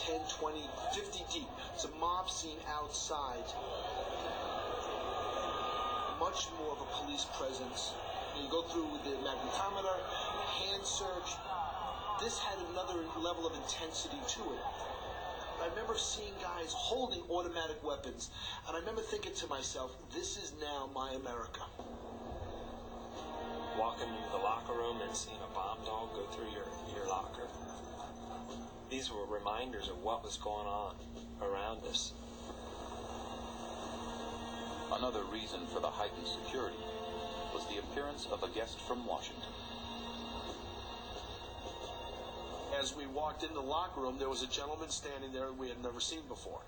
10, 20, 50 deep. It's a mob scene outside. Much more of a police presence. You go through with the magnetometer, hand search. This had another level of intensity to it. I remember seeing guys holding automatic weapons, and I remember thinking to myself, this is now my America. Walking into the locker room and seeing a bomb dog go through your locker. These were reminders of what was going on around us. Another reason for the heightened security was the appearance of a guest from Washington. As we walked into the locker room, there was a gentleman standing there we had never seen before.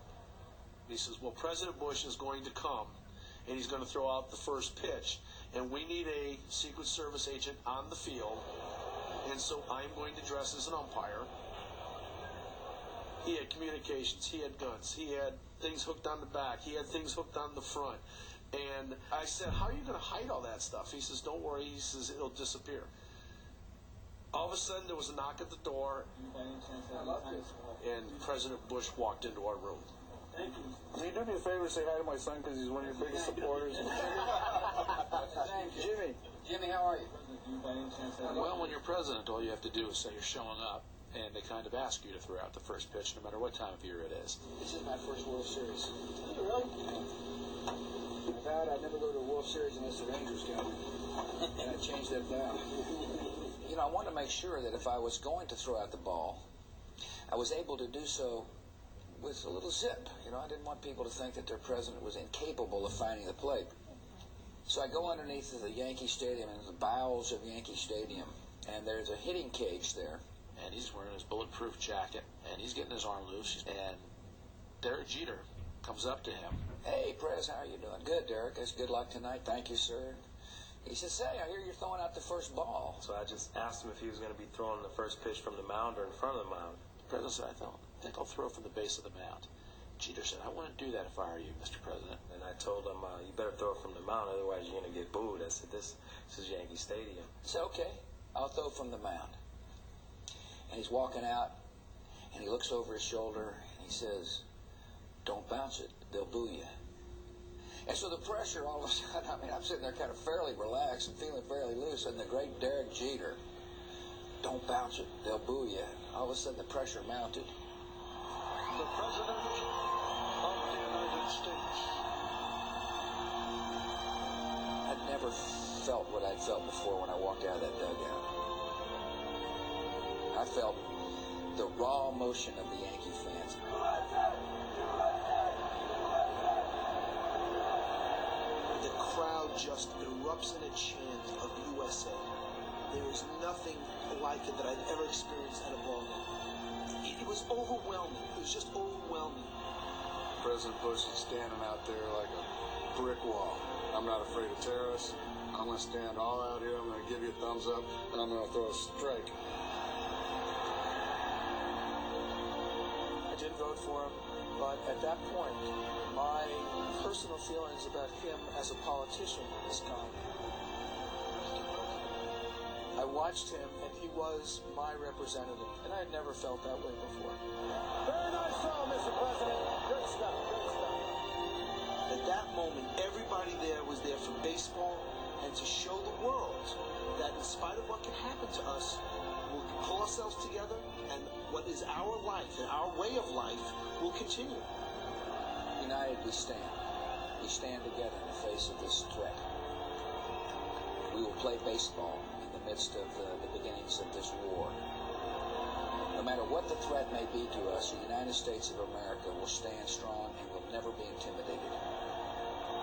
He says, well, President Bush is going to come, and he's going to throw out the first pitch, and we need a Secret Service agent on the field, and so I'm going to dress as an umpire. He had communications, he had guns, he had things hooked on the back, he had things hooked on the front. And I said, how are you going to hide all that stuff? He says, don't worry, he says, it'll disappear. All of a sudden, there was a knock at the door, and President Bush walked into our room. Thank you. Can you do me a favor and say hi to my son, because he's one of your biggest supporters? Jimmy. Jimmy, how are you? Well, when you're president, all you have to do is say you're showing up, and they kind of ask you to throw out the first pitch, no matter what time of year it is. This is my first World Series. Really? I vowed I'd never go to a World Series unless the Rangers got it. And I changed that vow. You know, I wanted to make sure that if I was going to throw out the ball, I was able to do so with a little zip. You know, I didn't want people to think that their president was incapable of finding the plate. So I go underneath the Yankee Stadium, in the bowels of Yankee Stadium, and there's a hitting cage there. And he's wearing his bulletproof jacket, and he's getting his arm loose, and Derek Jeter comes up to him. Hey, Prez, how are you doing? Good, Derek. It's good luck tonight. Thank you, sir. He says, hey, I hear you're throwing out the first ball. So I just asked him if he was going to be throwing the first pitch from the mound or in front of the mound. The president said, I think I'll throw from the base of the mound. Jeter said, I wouldn't do that if I were you, Mr. President. And I told him, you better throw it from the mound, otherwise you're going to get booed. I said, this is Yankee Stadium. So, okay, I'll throw from the mound. And he's walking out, and he looks over his shoulder, and he says, don't bounce it, they'll boo you. And so the pressure, all of a sudden, I mean, I'm sitting there kind of fairly relaxed and feeling fairly loose, and the great Derek Jeter, don't bounce it, they'll boo you. All of a sudden, the pressure mounted. The President of the United States. I'd never felt what I'd felt before when I walked out of that dugout. I felt the raw emotion of the Yankee fans. The crowd just erupts in a chant of USA. There is nothing like it that I've ever experienced at a ball game. It was overwhelming. It was just overwhelming. President Bush is standing out there like a brick wall. I'm not afraid of terrorists. I'm going to stand all out here. I'm going to give you a thumbs up, and I'm going to throw a strike. I did vote for him, but at that point, my personal feelings about him as a politician was gone. I watched him, and he was my representative, and I had never felt that way before. Very nice throw, Mr. President. Great stuff, great stuff. At that moment, everybody there was there for baseball and to show the world that in spite of what can happen to us, we'll pull ourselves together, and what is our life and our way of life will continue. United we stand. We stand together in the face of this threat. We will play baseball in the midst of the beginnings of this war. No matter what the threat may be to us, the United States of America will stand strong and will never be intimidated.